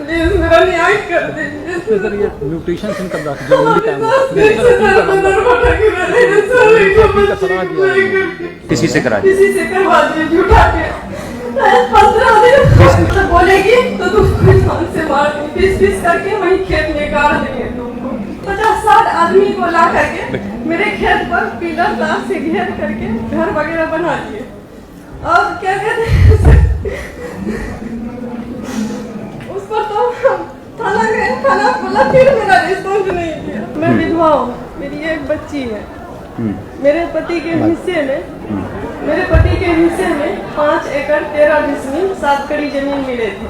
Please मेरा न्याय कर दीजिए सर ये न्यूट्रिशन सेंटर का जो किसी से करा किसी से करवा दीजिए उठा के 15 दिन बोलेगी तो तुमको जान से मार पीस करके वही खेत में गाड़ देंगे तुमको 50-60 आदमी को ला करके मेरे खेत पर पिलर तार से घेर करके घर वगैरह बना दिए और क्या कहते हैं उस पर तो थाना गए, थाना बोला फिर मेरा रिस्पॉन्स नहीं किया। मैं विधवा हूँ, मेरी एक बच्ची है। मेरे पति के हिस्से में 5 एकड़ 13 डिसमिल 7 कड़ी जमीन मिले थे।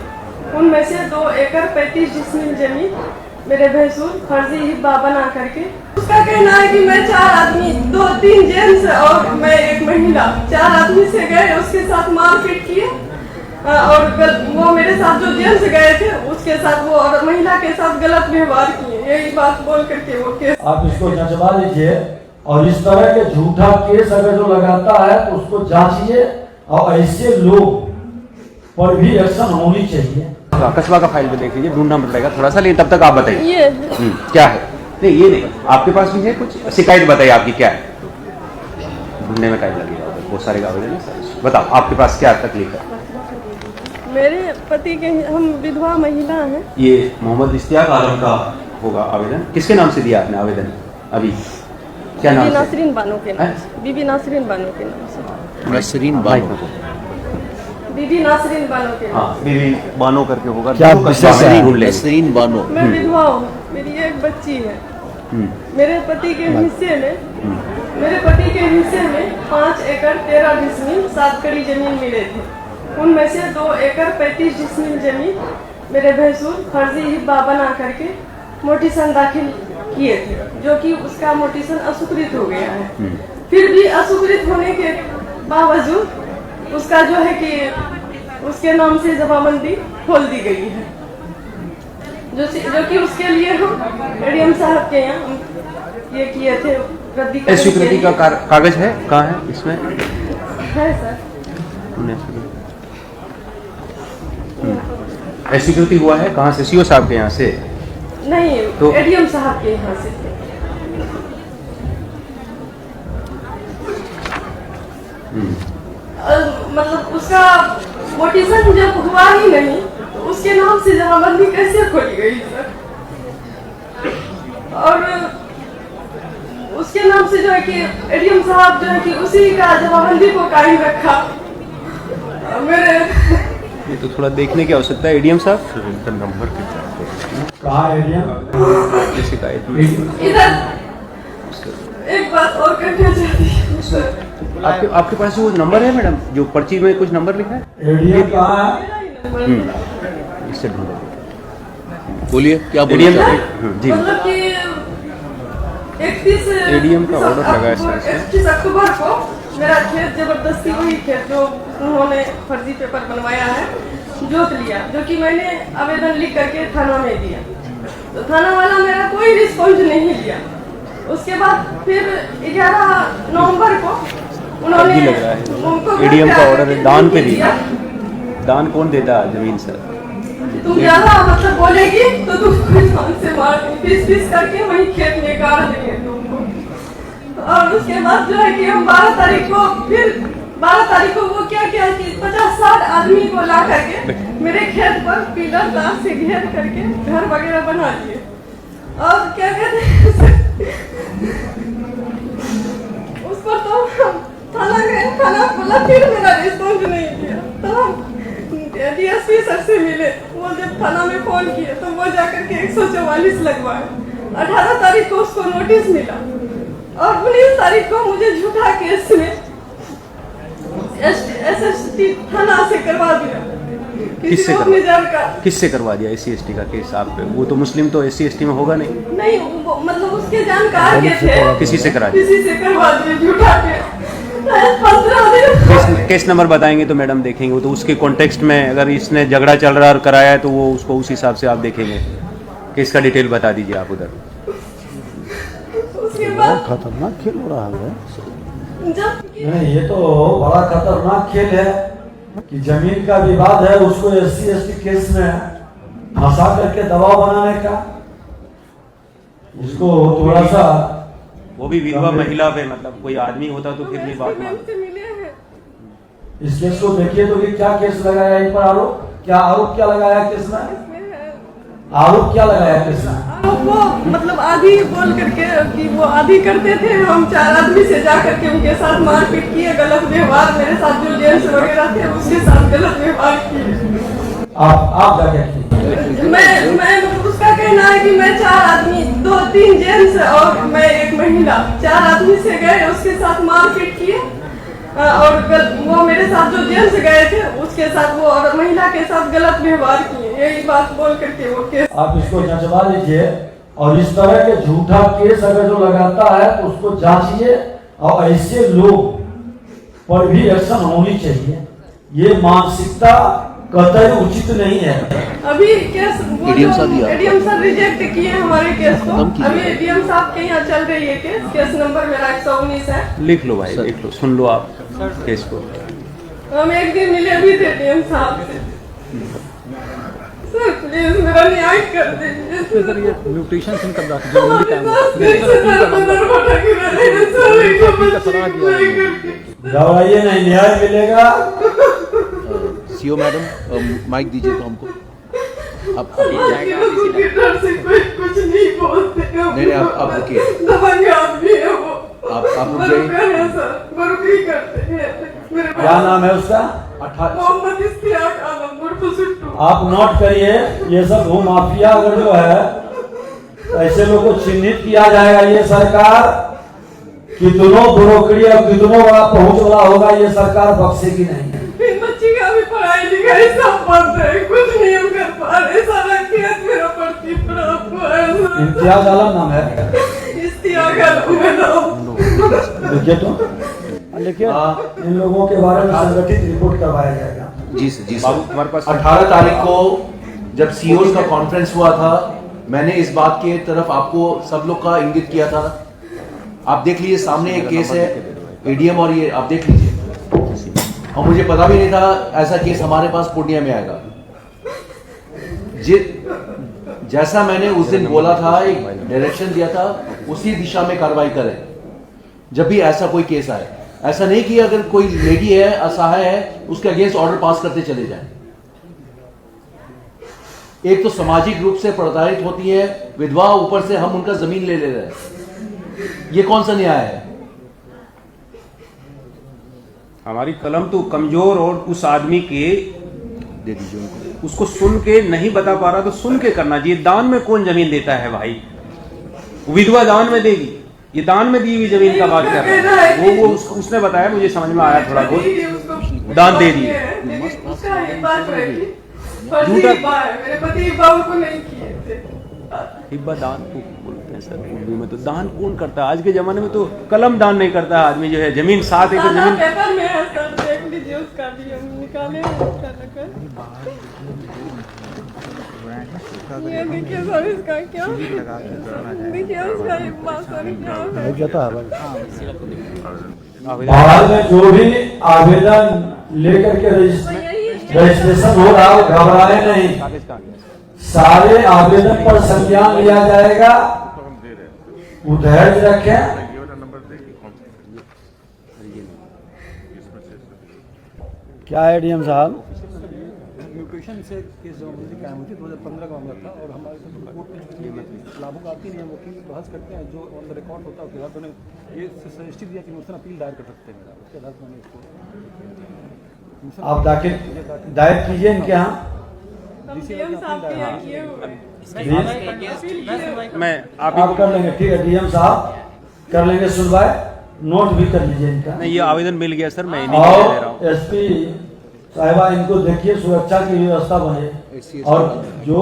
उनमें से 2 एकड़ 35 डिसमिल जमीन मेरे भैंसुर फर्जी हिब्बा बना करके उसका कहना है कि मैं 4 आदमी 2-3 जेंट्स और मैं एक महिला 4 आदमी से गए, उसके साथ मारपीट किए और वो मेरे साथ जो जेंट्स गए थे उसके साथ वो और महिला के साथ गलत व्यवहार किए। यही बात बोल करके वो केस आप इसको जांचवा लीजिए और इस तरह के झूठा केस अगर जो लगाता है तो उसको जांचिए और ऐसे लोग पर भी एक्शन होनी चाहिए। कस्बा का फाइल पे देख लीजिए, ढूंढना पड़ेगा थोड़ा सा, लेकिन तब तक आप बताइए ये क्या है। नहीं ये नहीं, आपके पास भी है कुछ शिकायत, बताइए आपकी क्या है। ढूंढने में टाइम लगेगा, बहुत सारे कागज है। बताओ आपके पास क्या तकलीफ है। मेरे पति के, हम विधवा महिला हैं। ये मोहम्मद इश्तियाक आलम का होगा आवेदन। किसके नाम से दिया आपने आवेदन अभी? क्या नाम? बीबी नासरीन बानो के नाम से। बीबी नासरीन बानो के नाम से। नसरीन बानो बीबी नासरीन बानो के नाम हाँ, बीबी बानो करके होगा। क्या नसरीन बानो। से। मैं विधवा हूँ, मेरी एक बच्ची है। मेरे पति के हिस्से में 5 एकड़ 13 डिसमिल 7 कड़ी जमीन मिले थे। उनमें से 2 एकड़ 35 डिसमिल जमीन मेरे भैंसुर फर्जी हिब्बा बना करके मोटिसन दाखिल किए थे, जो कि उसका मोटिसन अस्वीकृत हो गया है। फिर भी अस्वीकृत होने के बावजूद उसका जो है कि उसके नाम से जमाबंदी खोल दी गई है, जो कि उसके लिए हम एडीएम साहब के यहाँ ये किए थे रद्दीकरण। स्वीकृति का कागज है, कहाँ है इसमें? है सर, स्वीकृति हुआ है कहाँ से? सीओ साहब के यहाँ से? नहीं तो एडीएम साहब के यहाँ से। मतलब उसका मोटिसन जब हुआ ही नहीं तो उसके नाम से जमाबंदी कैसे खोली गई सर? और उसके नाम से जो है कि एडीएम साहब जो है कि उसी का जमाबंदी को कायम रखा। मेरे ये तो थोड़ा देखने की आवश्यकता है। एडीएम साहब नंबर कहाँ एडीएम? शिकायत इधर एक बात और कहना चाहती हूँ सर। आपके पास वो नंबर है मैडम, जो पर्ची में कुछ नंबर लिखा है? एडीएम कहाँ है? इससे ढूंढो। बोलिए क्या बोलिए? एडीएम जी, मतलब कि 31 एडीएम का ऑर्डर लगा है सर। 31 अक्टूबर को मेरा खेत जबरदस्ती वही खेत जो उन्होंने फर्जी पेपर बनवाया है जोत लिया, जो कि मैंने आवेदन लिख करके थाना में दिया। तो थाना वाला मेरा कोई रिस्पॉन्स नहीं दिया। उसके बाद फिर 11 नवंबर को उन्होंने एडीएम का ऑर्डर दान पे दिया। दान कौन देता है जमीन सर? तुम ज्यादा मतलब बोलेगी तो तुमको जान से मार पीस करके वही खेत में गाड़ देंगे तुमको। और उसके बाद जो है कि हम 12 तारीख को वो क्या कि 50-60 आदमी को ला करके मेरे खेत पर पिलर तार से घेर करके घर वगैरह बना दिए। और क्या कहते हैं उस पर तो थाना गए, थाना बोला फिर मेरा रिस्पॉन्स नहीं किया। तो हम डीएसपी सर से मिले, वो जब थाना में फोन किए तो वो जाकर के 144 लगवाए। 18 तारीख को उसको नोटिस मिला और 19 तारीख को मुझे झूठा केस में SST थाना से करवा दिया। किससे करवा दिया? SC/ST का केस आप पे? वो तो मुस्लिम तो SC/ST में होगा नहीं। नहीं मतलब उसके जानकार के थे। किसी से करा दिया? किसी से करवा दिया झूठा केस। 15 दिन केस नंबर बताएंगे तो मैडम देखेंगे। वो तो उसके कॉन्टेक्स्ट में अगर इसने झगड़ा चल रहा और कराया है तो वो उसको उस हिसाब से आप देखेंगे। केस का डिटेल बता दीजिए आप उधर। उसके बाद खतरनाक खेल हो रहा है। जब नहीं, ये तो बड़ा खतरनाक खेल है कि जमीन का विवाद है, उसको SC/ST केस में फंसा करके दबाव बनाने का, इसको थोड़ा सा वो भी विधवा महिला पे, मतलब कोई आदमी होता तो फिर भी बात मान। से मिले हैं। इस केस को देखिए तो कि क्या केस लगाया इन पर, आरोप क्या लगाया केस में, आरोप क्या लगाया केस में? वो मतलब आधी बोल करके कि वो आधी करते थे, हम 4 आदमी से जा करके उनके साथ मारपीट किए, गलत व्यवहार, मेरे साथ जो जेंट्स वगैरह थे उसके साथ गलत व्यवहार किए। आप क्या कहती? मैं उसका कहना है कि मैं 4 आदमी, 2-3 जेंट्स और मैं एक महिला, 4 आदमी से गए, उसके साथ मारपीट किए और वो मेरे साथ जो जेंट्स गए थे उसके साथ वो और महिला के साथ गलत व्यवहार किए, यही बात बोल करके वो केस। आप इसको जांचवा लीजिए और इस तरह के झूठा केस अगर जो लगाता है तो उसको जांचिए और ऐसे लोग पर भी एक्शन होनी चाहिए। ये मानसिकता कतई उचित नहीं है। अभी केस एडीएम सर रिजेक्ट किए हमारे केस को, अभी एडीएम साहब के यहाँ चल रही है केस नंबर मेरा 119 है। लिख लो भाई, लिख लो, सुन लो आप केस को। हम एक दिन मिले भी थे एडीएम साहब से। सर प्लीज मेरा न्याय कर दीजिए सर। ये म्यूटेशन से कब रख घबराइए नहीं, न्याय मिलेगा। सीओ मैडम माइक दीजिए तो हमको। आप डर से कोई कुछ नहीं बोलते। नहीं आप रुकिए, दबंग आदमी है वो। आप रुक जाइए। बरुकी करते हैं। क्या नाम है उसका? मोहम्मद इश्तियाक आलम उर्फ सुट्टू। आप नोट करिए, ये सब भू माफिया अगर जो है ऐसे लोगों को चिन्हित किया जाएगा। ये सरकार कितनों ब्रोकरी और कितनों बड़ा पहुंच वाला होगा, ये सरकार बख्शेगी नहीं। बच्ची का भी पढ़ाई लिखाई सब बंद है, कुछ नहीं हम कर पा रहे। सारा खेत मेरा पड़ती प्राप्त हुआ है। इम्तियाज आलम नाम है, इश्तियाक आलम है नाम। देखिए तो देखिए इन लोगों के बारे में संगठित रिपोर्ट करवाया जाएगा। जी सर, जी सर। तुम्हारे पास 18 तारीख को जब सीओज का कॉन्फ्रेंस हुआ था, मैंने इस बात के तरफ आपको सब लोग का इंगित किया था। आप देख लीजिए, सामने एक केस है एडीएम और ये आप देख लीजिए। और मुझे पता भी नहीं था ऐसा केस हमारे पास पूर्णिया में आएगा। जैसा मैंने उस दिन बोला था, एक डायरेक्शन दिया था, उसी दिशा में कार्रवाई करें जब भी ऐसा कोई केस आए। ऐसा नहीं कि अगर कोई लेडी है, असहाय है, उसके अगेंस्ट ऑर्डर पास करते चले जाएं। एक तो सामाजिक रूप से प्रताड़ित होती है विधवा, ऊपर से हम उनका जमीन ले रहे हैं। ये कौन सा न्याय है? हमारी कलम तो कमजोर, और उस आदमी के दे दीजिए उनको। उसको सुन के नहीं बता पा रहा तो सुन के करना चाहिए। दान में कौन जमीन देता है भाई? विधवा दान में देगी? ये दान में दी हुई जमीन का बात कर रहा है वो उसने बताया, मुझे समझ में आया थोड़ा बहुत। दान दे दिए। मेरे पति बाबू को नहीं किए थे। हिब्बा दान को बोलते हैं सर उर्दू में। तो दान कौन करता है आज के जमाने में? तो कलम दान नहीं करता है आदमी। जो है जमीन 7 एकड़ जमीन पेपर में है सर, देख लीजिए उसका भी हम निकाले ये देखिए सर, इसका क्या देखिए उसका सर क्या है। भारत में जो भी आवेदन लेकर के रजिस्ट्रेशन हो रहा है, घबराए नहीं, सारे आवेदन पर संज्ञान लिया जाएगा। धैर्य रखें। क्या है डीएम साहब? म्यूटेशन से केस जो मुझे क्या मुझे 2015 का मामला था और हमारे कोर्ट लाभुक आती नहीं है, वकील बहस करते हैं, जो ऑन द रिकॉर्ड होता है उसके बाद उन्होंने ये सजेस्ट दिया कि मुझसे अपील दायर कर सकते हैं। उसके आधार पर मैंने इसको आप दायर कीजिए इनके यहाँ। मैं आप कर लेंगे, ठीक है डीएम साहब कर लेंगे सुनवाई, नोट भी कर लीजिए इनका। नहीं, ये आवेदन मिल गया सर, मैं नहीं दे रहा हूँ। एसपी साहिबा इनको देखिए, सुरक्षा की व्यवस्था बने और जो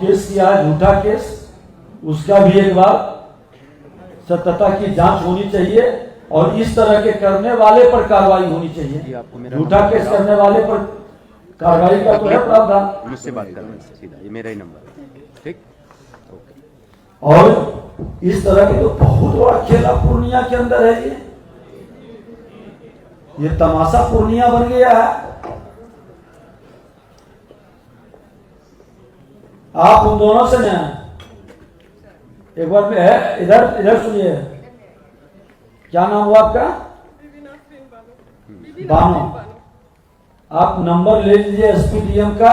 केस किया है झूठा केस, उसका भी एक बार सत्यता की जांच होनी चाहिए और इस तरह के करने वाले पर कार्रवाई होनी चाहिए। झूठा केस करने वाले पर कार्रवाई का तो है प्रावधान। मुझसे बात करना सीधा, ये मेरा ही नंबर है, ठीक? और इस तरह के तो बहुत बड़ा खेला पूर्णिया के अंदर है। ये तमाशा पूर्णिया बन गया है। आप उन दोनों से ना एक बार में है, इधर इधर सुनिए, क्या नाम हुआ आपका? बानो। आप नंबर ले लीजिए एसपीडीएम का,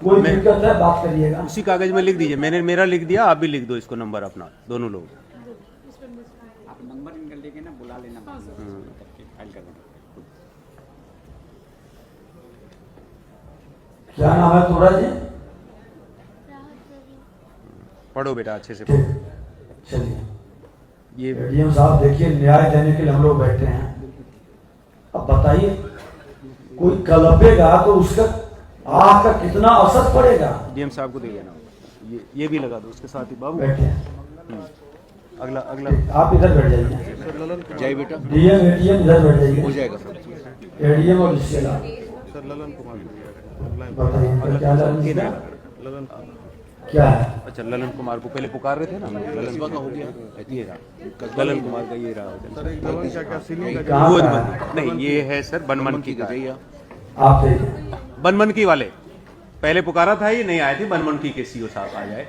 कोई दिक्कत है बात करिएगा। उसी कागज में लिख दीजिए, मैंने मेरा लिख दिया, आप भी लिख दो इसको नंबर अपना, दोनों लोग। आप नंबर निकल लेके ना बुला लेना, करके फाइल कर देना। क्या नाम है तुम्हारा जी? पढ़ो बेटा अच्छे से। ठीक, चलिए। ये एडीएम साहब देखिए, न्याय देने के लिए हम लोग बैठे हैं। अब बताइए, कोई कलपेगा तो उसका आह का कितना असर पड़ेगा? डीएम साहब को दे देना, ये भी लगा दो उसके साथ ही। बाबू बैठे हैं, अगला अगला आप इधर बैठ जाइए। जय बेटा, डीएम एडीएम इधर बैठ जाइए। हो जाएगा सब। एडीएम और इसके अलावा बताइए क्या क्या है? अच्छा, ललन कुमार को पहले पुकार रहे थे ना, ललन का हो गया, ये रहा, ललन कुमार का ये रहा। कहाँ वो का है? नहीं, ये है सर बनमनकी का। आप देखिए, बनमनकी वाले पहले पुकारा था, ये नहीं आए थे। बनमनकी के सीओ साहब आ जाए।